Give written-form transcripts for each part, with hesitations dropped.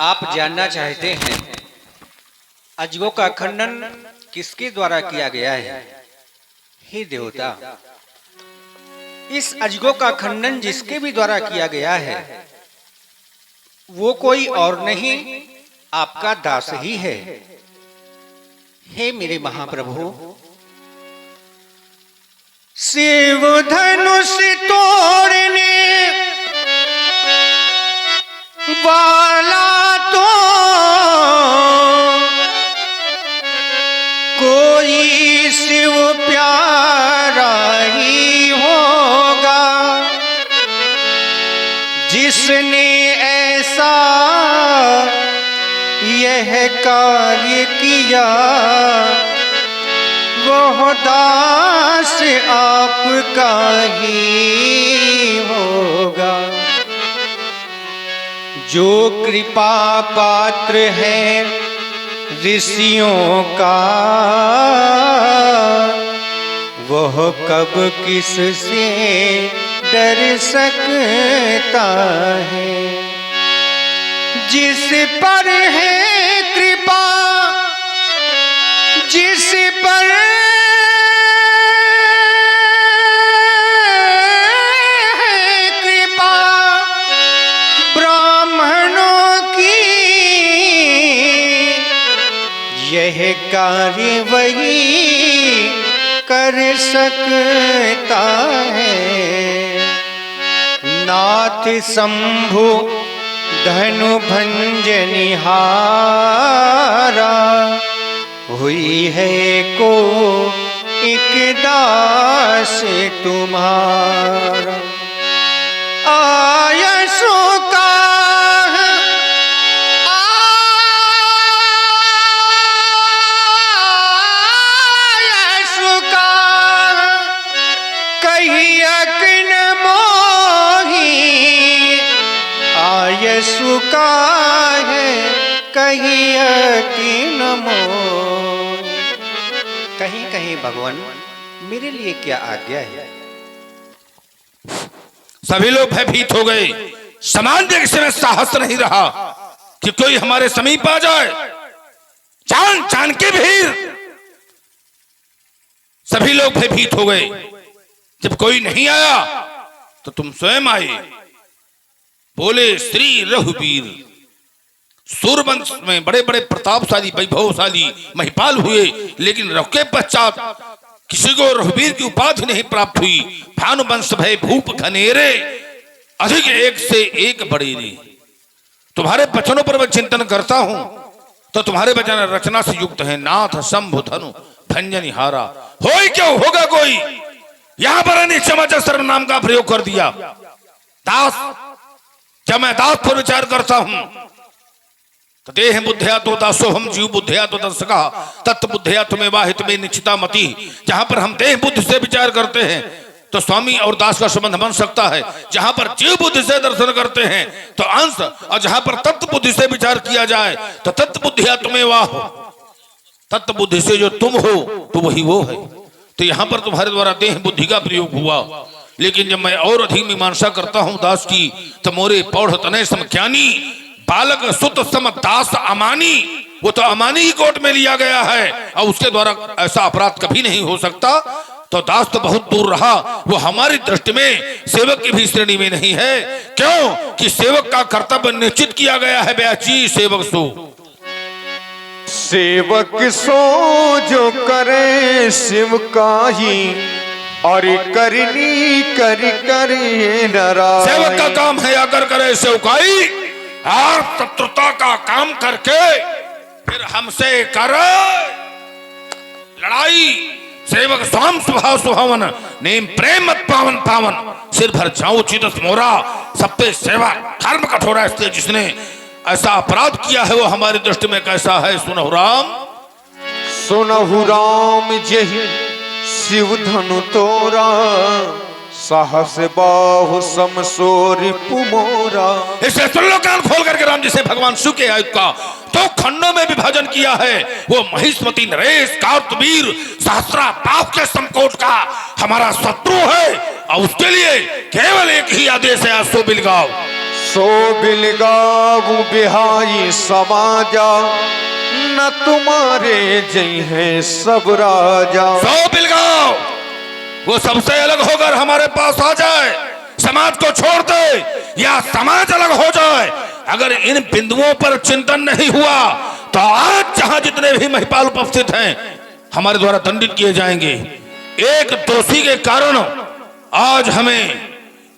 आप जानना चाहते हैं अजगों का खंडन किसके द्वारा किया गया है? हे देवता, इस अजगों का खंडन जिसके भी द्वारा किया गया है वो कोई और नहीं, आपका दास ही है। हे मेरे महाप्रभु, शिव धनुष तोड़ने वाला तो कोई शिव प्यारा ही होगा, जिसने ऐसा यह कार्य किया वह दास आपका ही होगा। जो कृपा पात्र है ऋषियों का, वह कब किस से डर सकता है। जिस पर है कृपा, जिस पर है कृपा ब्राह्मणों की, यह कार्य वही कर सकता है। नाथ शंभु धनु भंजनिहारा, हुई है को एक दास तुम्हारा। आयसो का सुका है कहीं की नमो। कहीं कहीं भगवान मेरे लिए क्या आज्ञा है? सभी लोग भयभीत हो गए। समान देश में साहस नहीं रहा कि कोई हमारे समीप आ जाए। जान जान के भीड़ सभी लोग भयभीत हो गए। जब कोई नहीं आया तो तुम स्वयं आए। बोले श्री रघुवीर, सूरवंश में बड़े बड़े प्रतापशाली वैभवशाली महिपाल हुए, लेकिन रघु के पश्चात किसी को रघुवीर की उपाधि नहीं प्राप्त हुई। भानुवंश भय भूप घनेरे, अधिक एक से एक बड़ेरे। तुम्हारे वचनों पर मैं चिंतन करता हूं तो तुम्हारे वचन रचना से युक्त है। नाथ शंभु धनु भंजनिहारा, हो ही क्यों होगा कोई। यहां पर निश्चय सर्वनाम का प्रयोग कर दिया। दास, जब मैं दास पर विचार करता हूं तो देह बुद्धिया तो दासो हम, जीव बुद्धिया तो दर्शका, तत्व बुद्धिया तुम्हें वाहित में निश्चिता मति। जहां पर हम देह बुद्धि से विचार करते हैं तो स्वामी और दास का संबंध बन सकता है। जहां पर जीव बुद्धि से दर्शन करते हैं तो अंश, और जहां पर तत्व बुद्धि से विचार किया जाए तो तत्व बुद्धिया तुम्हें वाह हो। तत्व बुद्धि से जो तुम हो तो वही वो है। तो यहां पर तुम्हारे द्वारा देह बुद्धि का प्रयोग हुआ। लेकिन जब मैं और अधिक मीमांसा करता हूं दास की, तो मोरे पौढ़ तनय समख्यानी, बालक सुत सम दास अमानी। वो तो अमानी ही कोर्ट में लिया गया है और उसके द्वारा ऐसा अपराध कभी नहीं हो सकता। तो दास तो बहुत दूर रहा, वो हमारी दृष्टि में सेवक की भी श्रेणी में नहीं है। क्यों कि सेवक का कर्तव्य निश्चित किया गया है। ब्याची सेवक सो, सेवक सो जो करे शिव का ही, और करनी कर करे नारायण। सेवक का काम है अगर करे सेवकाई, और शत्रुता का काम करके फिर हमसे करे लड़ाई। सेवक स्वाम स्वभाव सुहावन, नेम प्रेम मत पावन पावन। सिर भर जाऊं चित मोरा, सब पे सेवा धर्म कठोरा। इसलिए जिसने ऐसा अपराध किया है वो हमारी दृष्टि में कैसा है? सुनहु राम, सुनहु राम यही शिव धनु तोरा, साहस बाहु समसोरी पुमोरा। इसे सुन लो कान खोल करके। राम जी से भगवान शिव के आयु का तो खंडों में विभाजन किया है। वो महिष्मती नरेश कार्तवीर सहस्रा पाप के संकोट का हमारा शत्रु है, और उसके लिए केवल एक ही आदेश है, सो बिलगाओ। सो बिलगाऊ बिहाई समाजा, न तुम्हारे जय हैं सब राजा। सौ बिलगाओ वो सबसे अलग होकर हमारे पास आ जाए, समाज को छोड़ दे या समाज अलग हो जाए। अगर इन बिंदुओं पर चिंतन नहीं हुआ तो आज जहां जितने भी महिपाल उपस्थित हैं हमारे द्वारा दंडित किए जाएंगे। एक दोषी के कारण आज हमें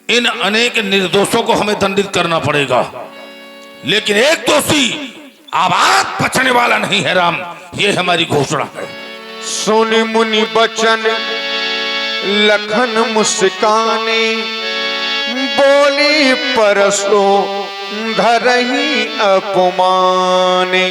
इन अनेक निर्दोषों को हमें दंडित करना पड़ेगा, लेकिन एक दोषी आवाज बचने वाला नहीं है राम, ये हमारी घोषणा है। सुनि मुनि बचन लखन मुस्काने, बोली परसो धरही अपमाने।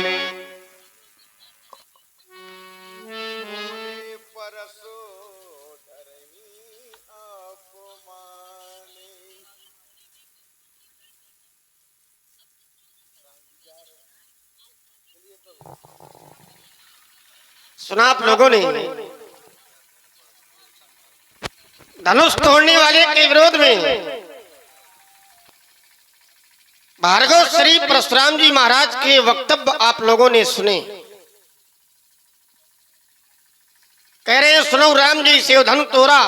सुना आप लोगों ने धनुष तोड़ने वाले के विरोध में भार्गव श्री परशुराम जी महाराज के वक्तव्य आप लोगों ने सुने। कह रहे हैं सुनो राम जी से धनु तोरा,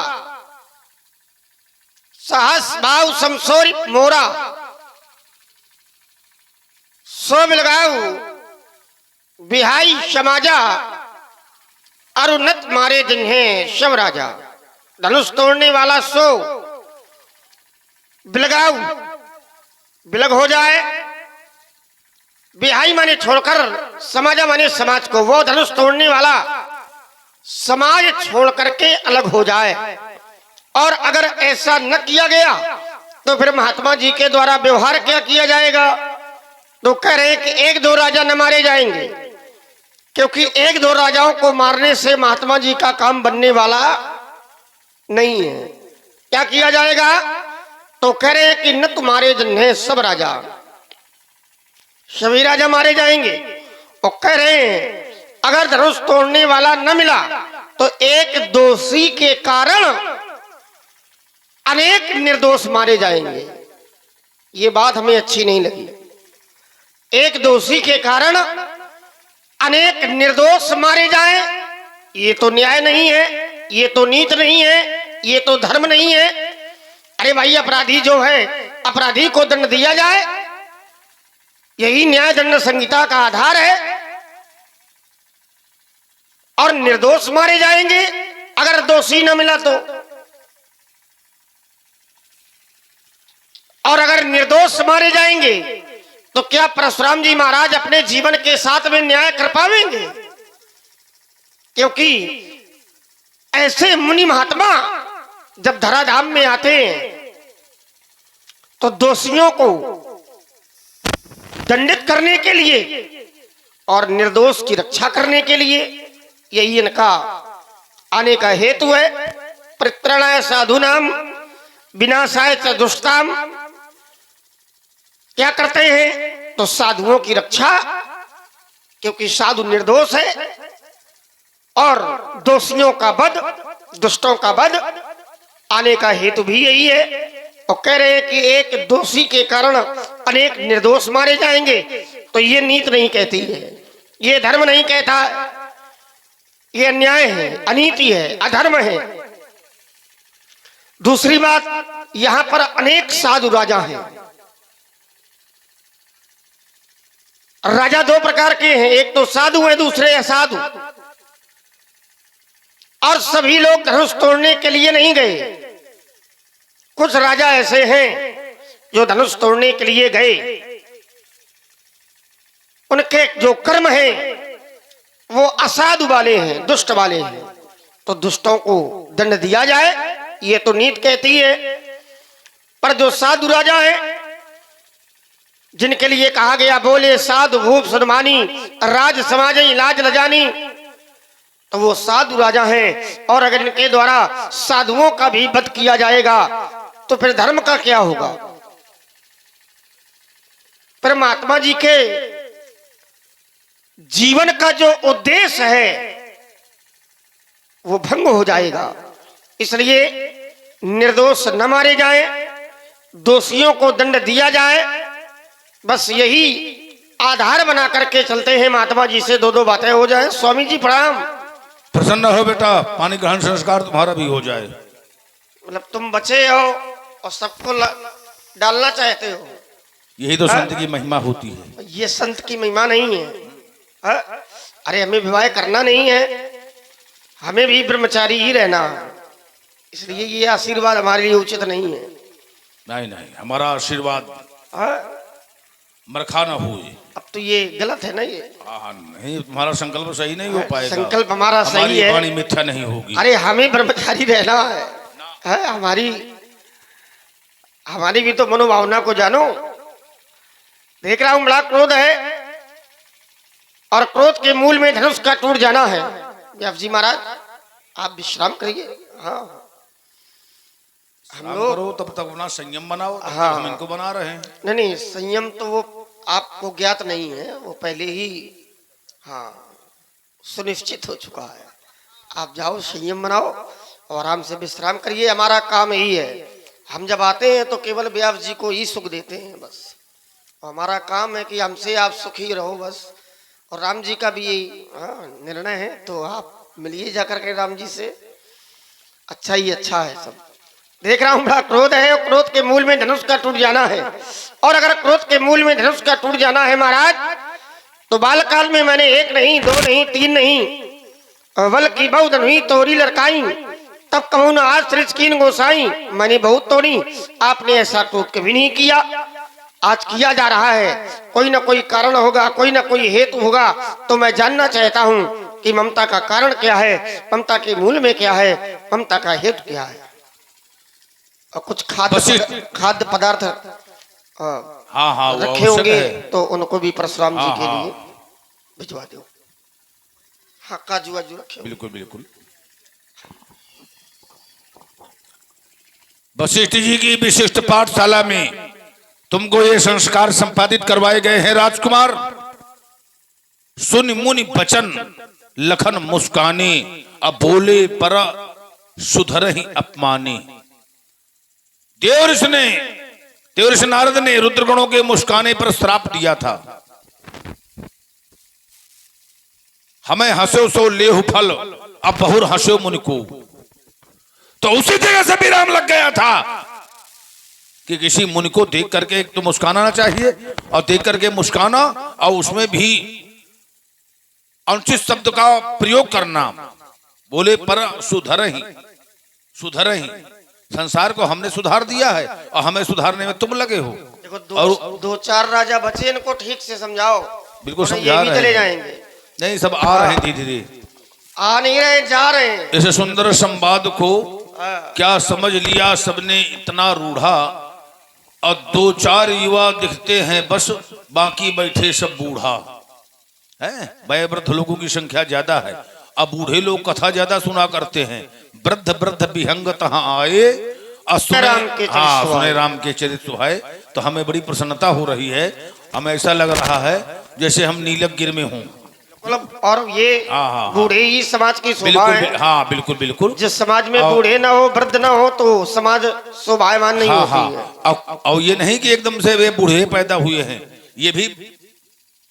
सहस बाहु समसोरी मोरा, सो बिलगाऊ बिहाई समाजा, अरुनत मारे जिन्हें शव राजा। धनुष तोड़ने वाला सो बिलगाऊ बिलग हो जाए, बिहाई माने छोड़कर, समाजा माने समाज को, वो धनुष तोड़ने वाला समाज छोड़ करके अलग हो जाए। और अगर ऐसा न किया गया तो फिर महात्मा जी के द्वारा व्यवहार क्या किया जाएगा? तो कह रहे हैं कि एक दो राजा न मारे जाएंगे, क्योंकि एक दो राजाओं को मारने से महात्मा जी का काम बनने वाला नहीं है। क्या किया जाएगा? तो कह रहे हैं कि न तुम्हारे जिन्हें सब राजा, सभी राजा मारे जाएंगे। और कह रहे हैं अगर धनुष तोड़ने वाला न मिला तो एक दोषी के कारण अनेक निर्दोष मारे जाएंगे। ये बात हमें अच्छी नहीं लगी। एक दोषी के कारण अनेक निर्दोष मारे जाएं, ये तो न्याय नहीं है, ये तो नीति नहीं है, ये तो धर्म नहीं है। अरे भाई, अपराधी जो है अपराधी को दंड दिया जाए, यही न्याय दंड संहिता का आधार है। और निर्दोष मारे जाएंगे अगर दोषी न मिला तो। और अगर निर्दोष मारे जाएंगे तो क्या परशुराम जी महाराज अपने जीवन के साथ में न्याय कर पाएंगे? क्योंकि ऐसे मुनि महात्मा जब धराधाम में आते हैं तो दोषियों को दंडित करने के लिए और निर्दोष की रक्षा करने के लिए, यही इनका आने का हेतु है। परित्राणाय साधूनाम विनाशाय च दुष्टाम। क्या करते हैं? तो साधुओं की रक्षा, क्योंकि साधु निर्दोष है, और दोषियों का वध, दुष्टों का वध आने का हेतु भी यही है। और कह रहे हैं कि एक दोषी के कारण अनेक निर्दोष मारे जाएंगे, तो ये नीति नहीं कहती है, ये धर्म नहीं कहता, ये अन्याय है, अनीति है, अधर्म है। दूसरी बात, यहां पर अनेक साधु राजा हैं। राजा दो प्रकार के हैं, एक तो साधु है, दूसरे असाधु। और सभी लोग धनुष तोड़ने के लिए नहीं गए। कुछ राजा ऐसे हैं जो धनुष तोड़ने के लिए गए, उनके जो कर्म है वो असाधु वाले हैं, दुष्ट वाले हैं, तो दुष्टों को दंड दिया जाए, ये तो नीति कहती है। पर जो साधु राजा है, जिनके लिए कहा गया बोले साधु भूप सन्मानी, राज समाज लाज लजानी, तो वो साधु राजा हैं। और अगर इनके द्वारा साधुओं का भी वध किया जाएगा तो फिर धर्म का क्या होगा? परमात्मा जी के जीवन का जो उद्देश्य है वो भंग हो जाएगा। इसलिए निर्दोष न मारे जाएं, दोषियों को दंड दिया जाए, बस यही आधार बना करके चलते हैं महात्मा जी से दो दो बातें हो जाए। स्वामी जी प्रणाम। प्रसन्न हो बेटा, पानी ग्रहण संस्कार तुम्हारा भी हो जाए। मतलब तुम बचे हो और सबको डालना चाहते हो। यही तो संत की महिमा होती है। ये संत की महिमा नहीं है। हाँ? अरे हमें विवाह करना नहीं है, हमें भी ब्रह्मचारी ही रहना है, इसलिए ये आशीर्वाद हमारे लिए उचित नहीं है। नहीं नहीं, हमारा आशीर्वाद हाँ? मरखा न हुए। अब तो ये गलत है ना ये। हाँ, नहीं, तुम्हारा संकल्प सही नहीं हो पाएगा। संकल्प हमारा सही हमारी है, वाणी मिथ्या नहीं होगी। अरे हमें ब्रह्मचारी रहना है। हाँ? हमारी भी तो मनोभावना को जानो। देख रहा हूं बड़ा क्रोध है और क्रोध के मूल में धनुष का टूट जाना है। व्यास जी महाराज आप विश्राम करिए। हाँ हम लोग करो तब तक अपना संयम बनाओ। तब तक हाँ। हम इनको बना रहे हैं। नहीं नहीं, संयम तो वो आपको ज्ञात नहीं है, वो पहले ही हाँ सुनिश्चित हो चुका है। आप जाओ संयम बनाओ और आराम से विश्राम करिए। हमारा काम यही है, हम जब आते हैं तो केवल व्यास जी को ही सुख देते हैं बस। और हमारा काम है कि हमसे आप सुखी रहो बस। और राम जी का भी यही निर्णय है, तो आप मिलिए जाकर के राम जी से। अच्छा ही अच्छा है सब। देख रहा हूं बड़ा क्रोध है और क्रोध के मूल में धनुष का टूट जाना है। और अगर क्रोध के मूल में धनुष का टूट जाना है महाराज, तो बालकाल में मैंने एक नहीं, दो नहीं, तीन नहीं, बल्कि बहुत नहीं तोरी लड़काई, तब कहूं ना आज सृजकीन गोसाई, मैंने बहुत तोड़ी, आपने ऐसा क्रोध कभी नहीं किया। आज किया जा रहा है, कोई ना कोई कारण होगा, कोई ना कोई हेतु होगा। तो मैं जानना चाहता हूं कि ममता का कारण क्या है, ममता के मूल में क्या है, ममता का हेतु क्या है। और कुछ खाद्य पदार्थ हाँ हाँ, वो रखे आवश्यक होंगे है। तो उनको भी परशुराम जी हाँ, के हाँ। लिए भिजवा दो। हाँ काजू वाजू रखे होंगे। बिल्कुल बिल्कुल। वशिष्ठ जी की विशिष्ट पाठशाला में तुमको ये संस्कार संपादित करवाए गए हैं राजकुमार। सुन मुनि बचन लखन मुस्काने, अब बोले पर सुधर ही अपमाने। देवर्षि नारद ने रुद्रगणों के मुस्काने पर श्राप दिया था। हमें हंसो सो लेहु फल, अब बहुर हंसो मुनि को। तो उसी जगह से विराम लग गया था कि किसी मुनि को देख करके एक तो मुस्काना चाहिए, और देख करके मुस्काना और उसमें भी अनुचित शब्द का प्रयोग करना। बोले पर सुधर ही। संसार को हमने सुधार दिया है और हमें सुधारने में तुम लगे हो। देखो और दो चार राजा बचे, इनको ठीक से समझाओ। बिल्कुल वरना समझा ये भी रहे चले हैं। जाएंगे। नहीं, सब आ रहे हैं धीरे धीरे। आ नहीं रहे, जा रहे हैं। इस सुंदर संवाद को क्या समझ लिया सबने इतना रूढ़ा, और दो चार युवा दिखते हैं बस, बाकी बैठे सब बूढ़ा है। वय वृद्ध लोगों की संख्या ज्यादा है, अब बूढ़े लोग कथा ज्यादा सुना करते हैं। वृद्ध वृद्ध विहंग तहां आए, सुने राम के चरित्र सुहाए। तो हमें बड़ी प्रसन्नता हो रही है। हमें ऐसा लग रहा है जैसे हम नीलगिर में हों। मतलब और ये बूढ़े ही समाज की शोभा है। हाँ बिल्कुल बिल्कुल। जिस समाज में बूढ़े ना हो, वृद्ध ना हो, तो समाज शोभायमान नहीं होती है। और ये नहीं कि एकदम से वे बूढ़े पैदा हुए हैं, ये भी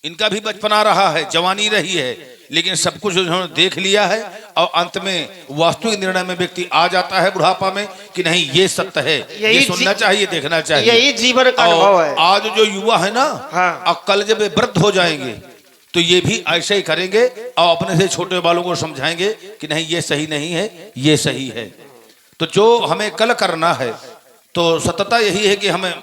इनका भी बचपना रहा है, जवानी रही है, लेकिन सब कुछ उन्होंने देख लिया है। और अंत में वास्तविक निर्णय में व्यक्ति आ जाता है बुढ़ापा में कि नहीं ये सत्य है, ये सुनना चाहिए, देखना चाहिए। यही जीवन का अनुभव है। आज जो युवा है ना, और कल जब वे वृद्ध हो जाएंगे तो ये भी ऐसे ही करेंगे और अपने से छोटे वालों को समझाएंगे कि नहीं ये सही नहीं है, ये सही है। तो जो हमें कल करना है, तो सतता यही है कि हमें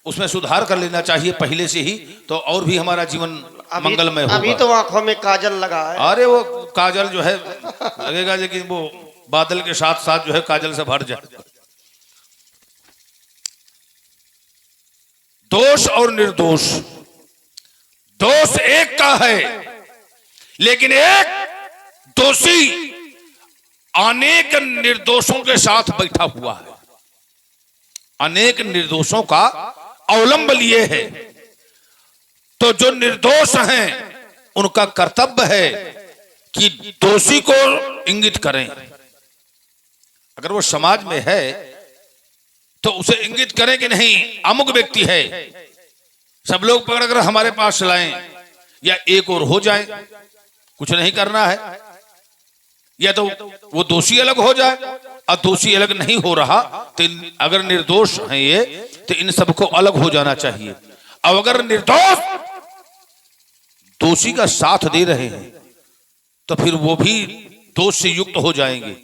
उसमें सुधार कर लेना चाहिए पहले से ही, तो और भी हमारा जीवन मंगलमय होगा। अभी तो आंखों में काजल लगा है। अरे वो काजल जो है लगेगा, लेकिन वो बादल के साथ साथ जो है काजल से भर जाए। दोष और निर्दोष, दोष एक का है, लेकिन एक दोषी अनेक निर्दोषों के साथ बैठा हुआ है, अनेक निर्दोषों का अवलंब लिए है। तो जो निर्दोष हैं उनका कर्तव्य है कि दोषी को इंगित करें। अगर वो समाज में है तो उसे इंगित करें कि नहीं अमुक व्यक्ति है, सब लोग पकड़कर हमारे पास लाएं, या एक और हो जाए, कुछ नहीं करना है, या तो वो दोषी अलग हो जाए, और दोषी अलग नहीं हो रहा तो अगर निर्दोष हैं ये तो इन सबको अलग हो जाना चाहिए। अब अगर निर्दोष दोषी का साथ दे रहे हैं तो फिर वो भी दोष से युक्त हो जाएंगे।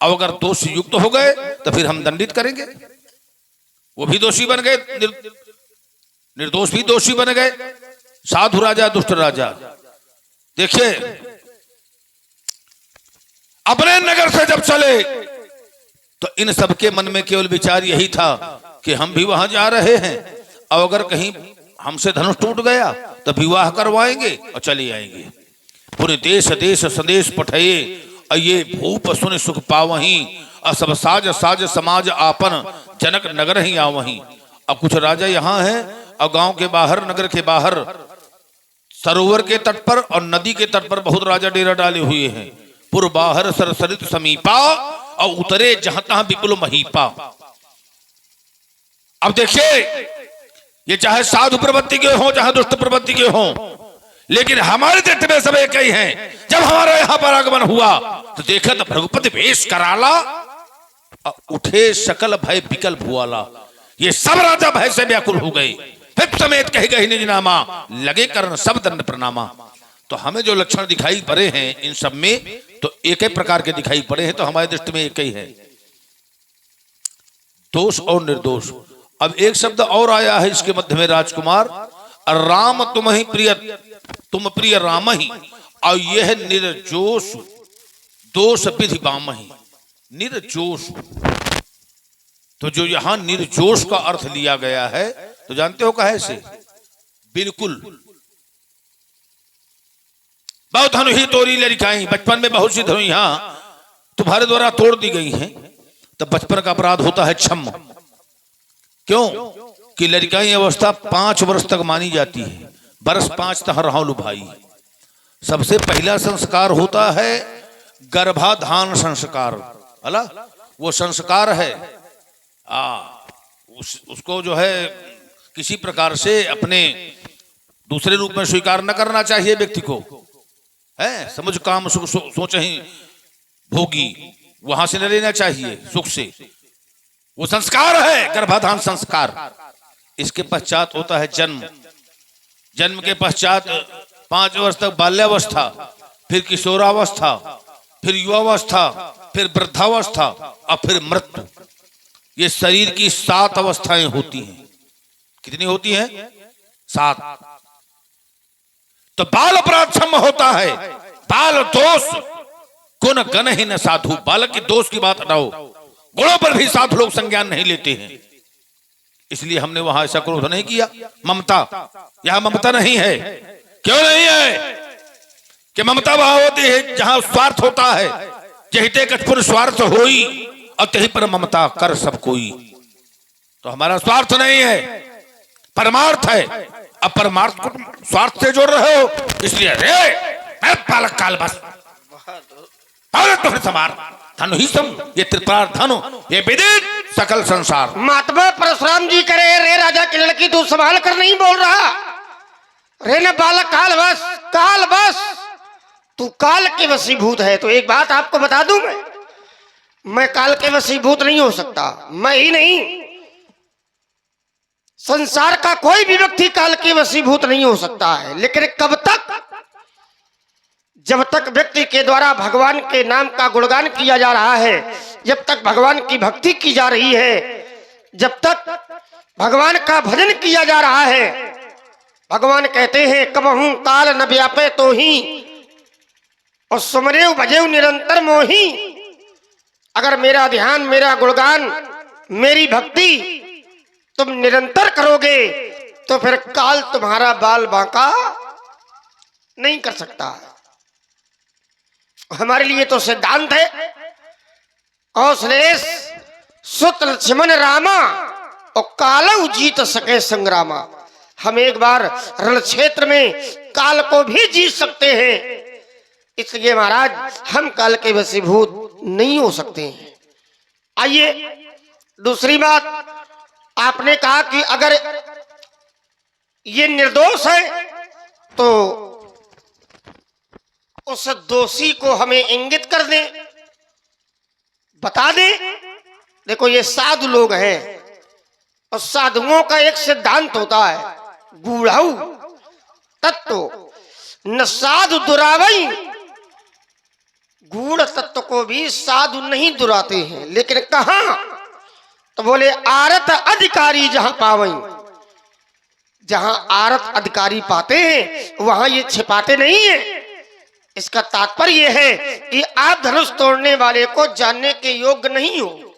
अब अगर दोष से युक्त हो गए तो फिर हम दंडित करेंगे, वो भी दोषी बन गए, निर्दोष भी दोषी बन गए, साधु राजा दुष्ट राजा। देखिए अपने नगर से जब चले तो इन सबके मन में केवल विचार यही था कि हम भी वहां जा रहे हैं, और अगर कहीं हमसे धनुष टूट गया तो विवाह करवाएंगे और चले आएंगे। पूरे देश देश संदेश पठये और ये भूप सुन सुख पावहीं, और सब साज साज समाज आपन जनक नगर ही आवहीं। अब कुछ राजा यहाँ हैं और गांव के बाहर, नगर के बाहर, सरोवर के तट पर और नदी के तट पर बहुत राजा डेरा डाले हुए हैं। पुर बाहर सरसरित समीपा और उतरे जहां तहां विपुल महीपा। अब देखिए ये चाहे साधु प्रवृत्ति के हो चाहे दुष्ट प्रवृत्ति के हो, लेकिन हमारे दृष्टि में सब एक ही हैं। जब हमारा यहाँ पर आगमन हुआ तो देखा तो भृगुपति वेश कराला, उठे सकल भय बिकल भुआला। ये सब राजा भय से व्याकुल हो गए, फिर समेत कही गई निज नामा, लगे करन सब दंड प्रणामा। तो हमें जो लक्षण दिखाई पड़े हैं इन सब में तो एक ही प्रकार के दिखाई पड़े हैं, तो हमारे दृष्टि में एक ही है, दोष और निर्दोष। अब एक शब्द और आया है इसके मध्य में राजकुमार, राम तुम ही प्रिय, तुम प्रिय राम ही, और यह निर्जोष दोष विधि बाम ही। निर्जोष, तो जो यहां निर्जोष का अर्थ लिया गया है तो जानते हो कहे से, बिल्कुल बहुत धनु ही तोड़ी लड़काई, बचपन में बहुत सी धनु यहां तुम्हारे द्वारा तोड़ दी गई हैं। तब बचपन का अपराध होता है क्षम। क्यों कि लड़काई अवस्था 5 वर्ष तक मानी जाती है, बरस 5 तक राहुल भाई। सबसे पहला संस्कार होता है गर्भाधान संस्कार, अला वो संस्कार है उसको जो है किसी प्रकार से अपने दूसरे रूप में स्वीकार न करना चाहिए व्यक्ति को, है समझ काम सुख सोच ही भोगी, वहां से न लेना चाहिए सुख से, वो संस्कार है गर्भाधान संस्कार। इसके पश्चात होता है जन्म, जन्म के पश्चात 5 वर्ष तक बाल्यावस्था, फिर किशोरावस्था, फिर युवावस्था, फिर वृद्धावस्था और फिर मृत्यु। ये शरीर की 7 अवस्थाएं होती हैं। कितनी होती हैं? 7। तो बाल अपराध क्षम होता है, बाल दोष गुण गण ही न साधु। बालक की दोष की बात हटाओ, गुणों पर भी साधु लोग संज्ञान नहीं लेते हैं। इसलिए हमने वहां ऐसा क्रोध नहीं किया। ममता, यहां ममता नहीं है। क्यों नहीं है? कि ममता वहां होती है जहां स्वार्थ होता है। जहिते कछपुर स्वार्थ होई और तही पर ममता कर सब कोई। तो हमारा स्वार्थ नहीं है, परमार्थ है। अब परमार्थ को स्वार्थ से जोड़ रहे हो, इसलिए रे बालक काल बस धनु ही सम, ये त्रिपुरार धनु, ये विदित सकल संसार। महात्मा परशुराम जी करे, रे राजा की लड़की तू संभाल कर नहीं बोल रहा, रे न बालक काल बस, काल बस, तू काल के वशीभूत है। तो एक बात आपको बता दूं, मैं काल के वशीभूत नहीं हो सकता। मैं ही नहीं, संसार का कोई भी व्यक्ति काल के वशीभूत नहीं हो सकता है। लेकिन कब तक? जब तक व्यक्ति के द्वारा भगवान के नाम का गुणगान किया जा रहा है, जब तक भगवान की भक्ति की जा रही है, जब तक भगवान का भजन किया जा रहा है। भगवान कहते हैं कबहू काल न व्यापे तो ही और सुमरेव भजेव निरंतर मोही। अगर मेरा ध्यान, मेरा गुणगान, मेरी भक्ति तुम निरंतर करोगे तो फिर काल तुम्हारा बाल बांका नहीं कर सकता। हमारे लिए तो सिद्धांत है कौशलेश सुत लक्ष्मण रामा और कालऊ जीत सके संग्रामा। हम एक बार रण क्षेत्र में काल को भी जीत सकते हैं, इसलिए महाराज हम काल के वशीभूत नहीं हो सकते हैं। आइए दूसरी बात, आपने कहा कि अगर ये निर्दोष है तो उस दोषी को हमें इंगित कर दें, बता दें। देखो ये साधु लोग हैं और साधुओं का एक सिद्धांत होता है, गूढ़ऊ तत्व न साधु दुरावई। गूढ़ तत्व को भी साधु नहीं दुराते हैं, लेकिन कहां? तो बोले आरत अधिकारी जहां पावई। जहां आरत अधिकारी पाते हैं वहां ये छिपाते नहीं है। इसका तात्पर्य है कि आप धनुष तोड़ने वाले को जानने के योग्य नहीं हो,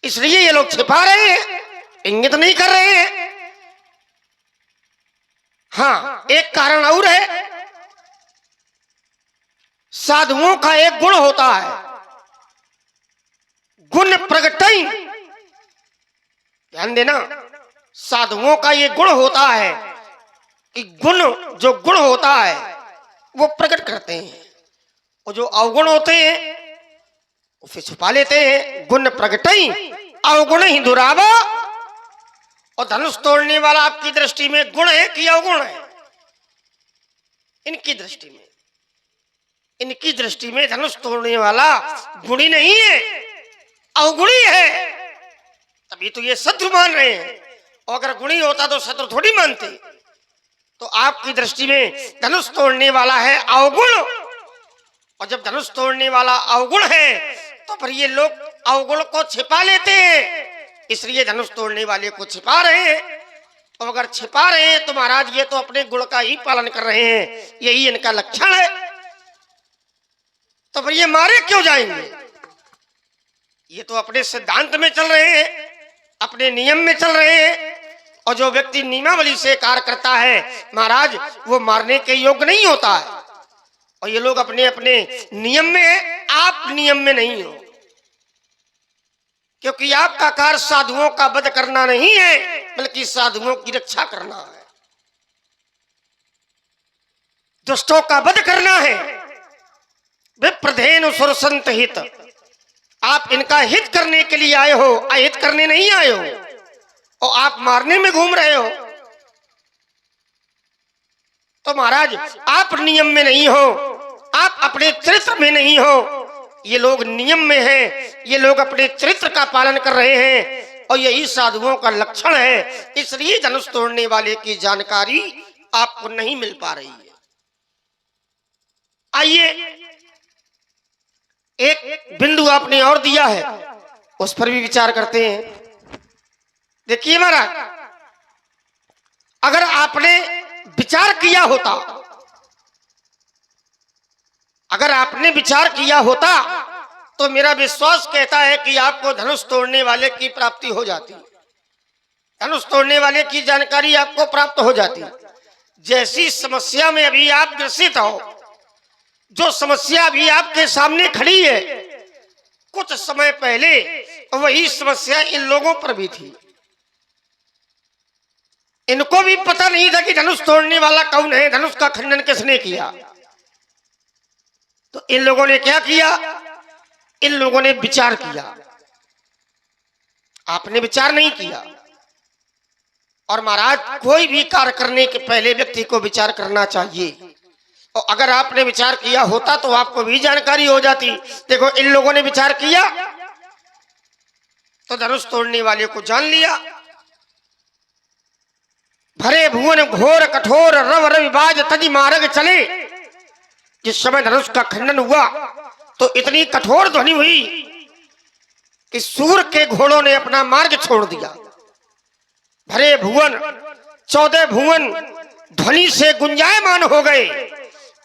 इसलिए ये लोग छिपा रहे हैं, इंगित नहीं कर रहे हैं। हाँ, एक कारण और है। साधुओं का एक गुण होता है, गुण प्रगटई। ध्यान देना, साधुओं का ये गुण होता है कि जो गुण होता है वो प्रकट करते हैं, और जो अवगुण होते हैं वो फिर छुपा लेते हैं। गुण प्रगटई अवगुण ही दुरावा। और धनुष तोड़ने वाला आपकी दृष्टि में गुण है कि अवगुण है? इनकी दृष्टि में धनुष तोड़ने वाला गुणी नहीं है, अवगुणी है। तभी तो ये शत्रु मान रहे हैं, और अगर गुणी होता तो शत्रु थोड़ी मानते। तो आपकी दृष्टि में धनुष तोड़ने वाला है अवगुण, और जब धनुष तोड़ने वाला अवगुण है तो फिर ये लोग अवगुण को छिपा लेते हैं, इसलिए धनुष तोड़ने वाले को छिपा रहे हैं। और अगर छिपा रहे हैं तो महाराज ये तो अपने गुण का ही पालन कर रहे हैं, यही इनका लक्षण है। तो फिर ये मारे क्यों जाएंगे? ये तो अपने सिद्धांत में चल रहे हैं, अपने नियम में चल रहे हैं। और जो व्यक्ति नियमावली से कार्य करता है महाराज, वो मारने के योग्य नहीं होता है। और ये लोग अपने अपने नियम में है, आप नियम में नहीं हो, क्योंकि आपका कार्य साधुओं का वध करना नहीं है, बल्कि साधुओं की रक्षा करना है, दुष्टों का वध करना है। विप्रधेनु सुरसंत हित, आप इनका हित करने के लिए आए हो, अहित करने नहीं आए हो, और आप मारने में घूम रहे हो। तो महाराज आप नियम में नहीं हो, आप अपने चरित्र में नहीं हो। ये लोग नियम में हैं, ये लोग अपने चरित्र का पालन कर रहे हैं, और यही साधुओं का लक्षण है। इसलिए धनुष तोड़ने वाले की जानकारी आपको नहीं मिल पा रही है। आइए, एक बिंदु आपने और दिया है, उस पर भी विचार करते हैं। देखिए महाराज, अगर आपने विचार किया होता, अगर आपने विचार किया होता तो मेरा विश्वास कहता है कि आपको धनुष तोड़ने वाले की प्राप्ति हो जाती, धनुष तोड़ने वाले की जानकारी आपको प्राप्त हो जाती। जैसी समस्या में अभी आप ग्रसित हो, जो समस्या अभी आपके सामने खड़ी है, कुछ समय पहले वही समस्या इन लोगों पर भी थी। इनको भी पता नहीं था कि धनुष तोड़ने वाला कौन है, धनुष का खंडन किसने किया। तो इन लोगों ने क्या किया? इन लोगों ने विचार किया, आपने विचार नहीं किया। और महाराज कोई भी कार्य करने के पहले व्यक्ति को विचार करना चाहिए, और अगर आपने विचार किया होता तो आपको भी जानकारी हो जाती। देखो इन लोगों ने विचार किया तो धनुष तोड़ने वाले को जान लिया। भरे भुवन घोर कठोर रव रविबाज तजी मार्ग चले। जिस समय धनुष का खंडन हुआ तो इतनी कठोर ध्वनि हुई कि सूर के घोड़ों ने अपना मार्ग छोड़ दिया। भरे भुवन 14 भुवन ध्वनि से गुंजायमान हो गए।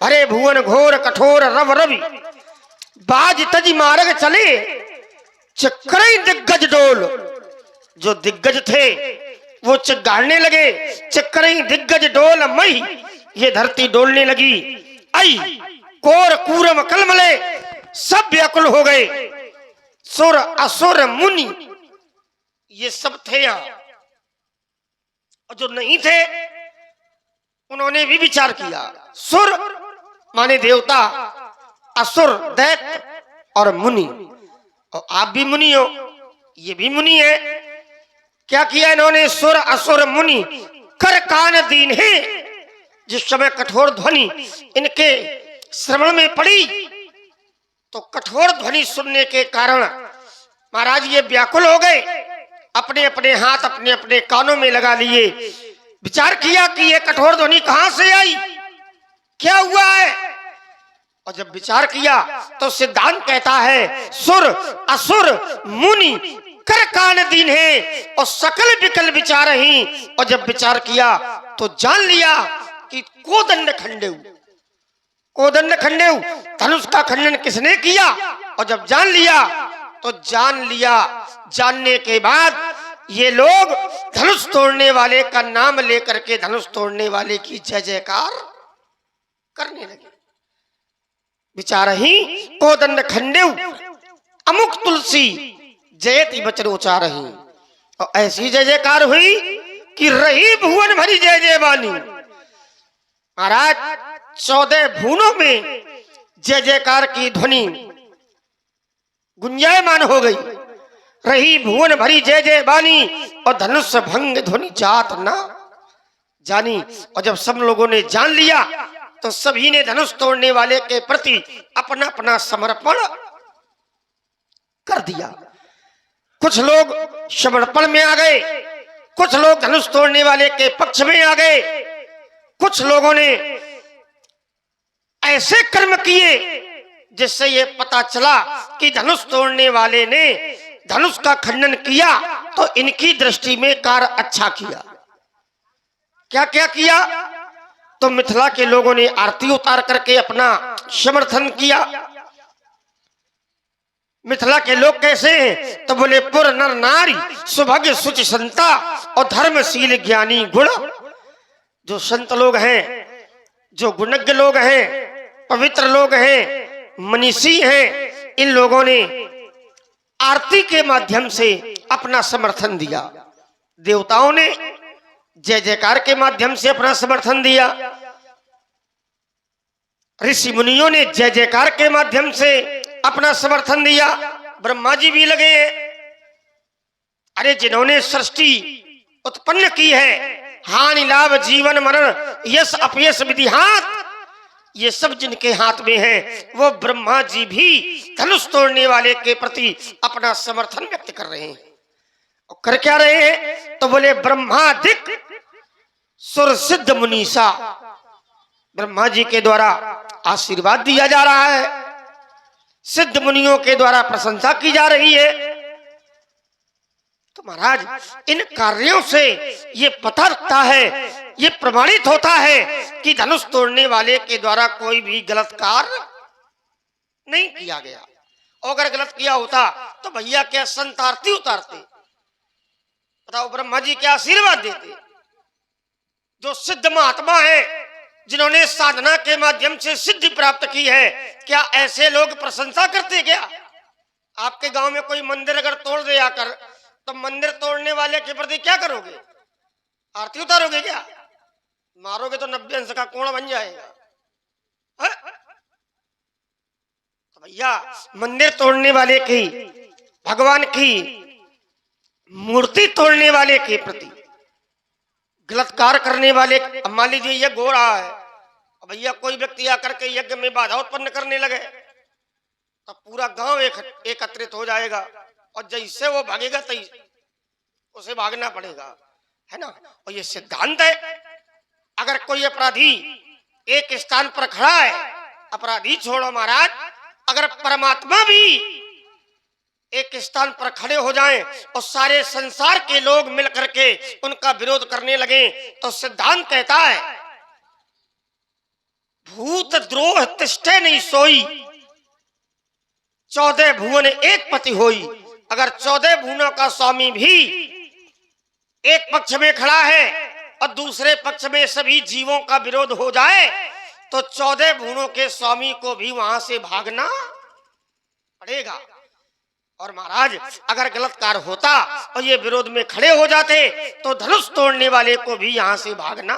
भरे भुवन घोर कठोर रव रवि बाज तजी मार्ग चले। चक्कर दिग्गज डोल, जो दिग्गज थे वो चिगाड़ने लगे। चक्कर दिग्गज डोल मई, ये धरती डोलने लगी। आई कोर कूरम कलमले, सब व्याकुल हो गए। सुर असुर मुनि ये सब थे यहाँ, और जो नहीं थे उन्होंने भी विचार किया। सुर माने देवता, असुर दैत्य, और मुनि। और आप भी मुनि हो, ये भी मुनि है। क्या किया इन्होंने? सुर असुर मुनि कर कान दीन है। जिस समय कठोर ध्वनि इनके श्रवण में पड़ी तो कठोर ध्वनि सुनने के कारण महाराज ये व्याकुल हो गए, अपने अपने हाथ अपने अपने कानों में लगा लिए। विचार किया कि ये कठोर ध्वनि कहां से आई, क्या हुआ है। और जब विचार किया तो सिद्धांत कहता है सुर असुर मुनि कर कान दीन है और सकल विकल विचार ही। और जब विचार किया तो जान लिया कि कोदंड खंडेऊ, कोदंड खंडेऊ धनुष का खंडन किसने किया। और जब जान लिया तो जान लिया, जानने के बाद ये लोग धनुष तोड़ने वाले का नाम लेकर के धनुष तोड़ने वाले की जय जयकार करने लगे। विचार ही कोदंड खंडेऊ अमुक तुलसी जयति वचन उचारही। और ऐसी जय जयकार हुई कि रही भुवन भरी जय जय वाणी। महाराज 14 भुवनों में जय जयकार की ध्वनि गुंजायमान हो गई। रही भुवन भरी जय जय वाणी और धनुष भंग ध्वनि जात ना जानी। और जब सब लोगों ने जान लिया तो सभी ने धनुष तोड़ने वाले के प्रति अपना अपना समर्पण कर दिया। कुछ लोग समर्पण में आ गए, कुछ लोग धनुष तोड़ने वाले के पक्ष में आ गए, कुछ लोगों ने ऐसे कर्म किए जिससे ये पता चला कि धनुष तोड़ने वाले ने धनुष का खंडन किया तो इनकी दृष्टि में कार्य अच्छा किया। क्या क्या किया तो मिथिला के लोगों ने आरती उतार करके अपना समर्थन किया। मिथिला के लोग कैसे हैं तो बोले पुर नर नारी सुभग सुचि संता और धर्मशील ज्ञानी गुण। जो संत लोग हैं, जो गुणज्ञ लोग हैं, पवित्र लोग हैं, मनीषी हैं, इन लोगों ने आरती के माध्यम से अपना समर्थन दिया। देवताओं ने जय जयकार के माध्यम से अपना समर्थन दिया। ऋषि मुनियों ने जय जयकार के माध्यम से अपना समर्थन दिया। ब्रह्मा जी भी लगे। अरे जिन्होंने सृष्टि उत्पन्न की है, हानि लाभ जीवन मरण यश अपयश विधि हाथ, ये सब जिनके हाथ में है वो ब्रह्मा जी भी धनुष तोड़ने वाले के प्रति अपना समर्थन व्यक्त कर रहे हैं। और कर क्या रहे हैं तो बोले ब्रह्मादिक सुर सिद्ध मुनीसा। ब्रह्मा जी के द्वारा आशीर्वाद दिया जा रहा है, सिद्ध मुनियों के द्वारा प्रशंसा की जा रही है। तो महाराज इन कार्यों से ये पता लगता है, ये प्रमाणित होता है कि धनुष तोड़ने वाले के द्वारा कोई भी गलत कार्य नहीं किया गया। और अगर गलत किया होता तो भैया क्या संत आरती उतारते, बताओ ब्रह्मा जी क्या आशीर्वाद देते। जो सिद्ध महात्मा है, जिन्होंने साधना के माध्यम से सिद्धि प्राप्त की है, क्या ऐसे लोग प्रशंसा करते क्या। आपके गांव में कोई मंदिर अगर तोड़ दे आकर तो मंदिर तोड़ने वाले के प्रति क्या करोगे, आरती उतारोगे क्या, मारोगे तो 90 अंश का कोण बन जाएगा। तो भैया मंदिर तोड़ने वाले की, भगवान की मूर्ति तोड़ने वाले के प्रति, गलत कार्य करने वाले, मान लीजिए यज्ञ हो रहा है, भैया कोई व्यक्ति आकर के यज्ञ में बाधा उत्पन्न करने लगे तो पूरा गांव एकत्रित हो जाएगा और जैसे वो भागेगा तैसे उसे भागना पड़ेगा, है ना। और ये सिद्धांत है। अगर कोई अपराधी एक स्थान पर खड़ा है, अपराधी छोड़ो महाराज, अगर परमात्मा भी एक स्थान पर खड़े हो जाएं और सारे संसार के लोग मिलकर के उनका विरोध करने लगे तो सिद्धांत कहता है भूत द्रोह तिष्ठे नहीं सोई 14 भुवन एक पति होई। अगर 14 भुवनों का स्वामी भी एक पक्ष में खड़ा है और दूसरे पक्ष में सभी जीवों का विरोध हो जाए तो 14 भुवनों के स्वामी को भी वहां से भागना पड़ेगा। और महाराज अगर गलत कार्य होता और ये विरोध में खड़े हो जाते तो धनुष तोड़ने वाले को भी यहां से भागना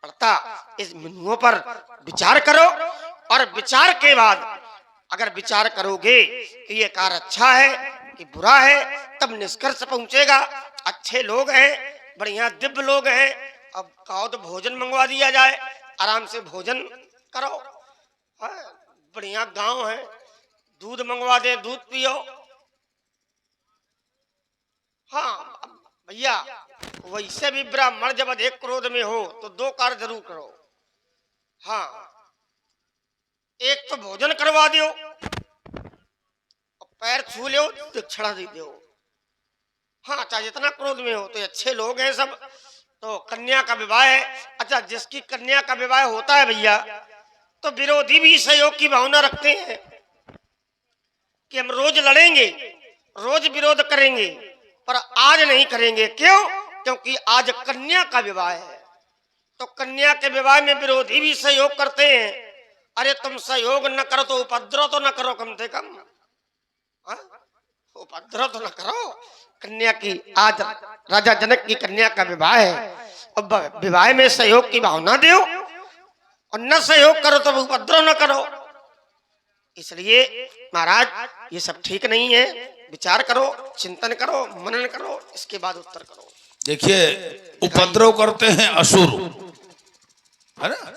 पड़ता। इस बिंदुओं पर विचार करो और विचार के बाद अगर विचार करोगे कि ये कार्य अच्छा है कि बुरा है तब निष्कर्ष पहुंचेगा। अच्छे लोग हैं, बढ़िया दिव्य लोग हैं, अब कहो तो भोजन मंगवा दिया जाए, आराम से भोजन करो। हाँ, बढ़िया गांव है, दूध मंगवा दे, दूध पियो। हाँ भैया, वैसे भी ब्राह्मण जब अधिक क्रोध में हो तो दो कार्य जरूर करो। हाँ, एक तो भोजन करवा दो, पैर छू लो, दक्षिणा दे दो। हाँ, चाहे जितना क्रोध में हो, तो अच्छे लोग हैं सब। तो कन्या का विवाह है। अच्छा, जिसकी कन्या का विवाह होता है भैया, तो विरोधी भी सहयोग की भावना रखते हैं कि हम रोज लड़ेंगे, रोज विरोध करेंगे, पर आज नहीं करेंगे। क्यों? क्योंकि आज कन्या का विवाह है। तो कन्या के विवाह में विरोधी भी सहयोग करते हैं। अरे तुम सहयोग न करो तो उपद्रव तो न करो, कम से कम उपद्रव तो न करो। कन्या की आज राजा जनक की कन्या का विवाह है, अब विवाह में सहयोग की भावना दो, और न सहयोग करो तो उपद्रव न करो। इसलिए महाराज, ये सब ठीक नहीं है। विचार करो, चिंतन करो, मनन करो, इसके बाद उत्तर करो। देखिए, उपद्रव करते हैं असुर, है ना।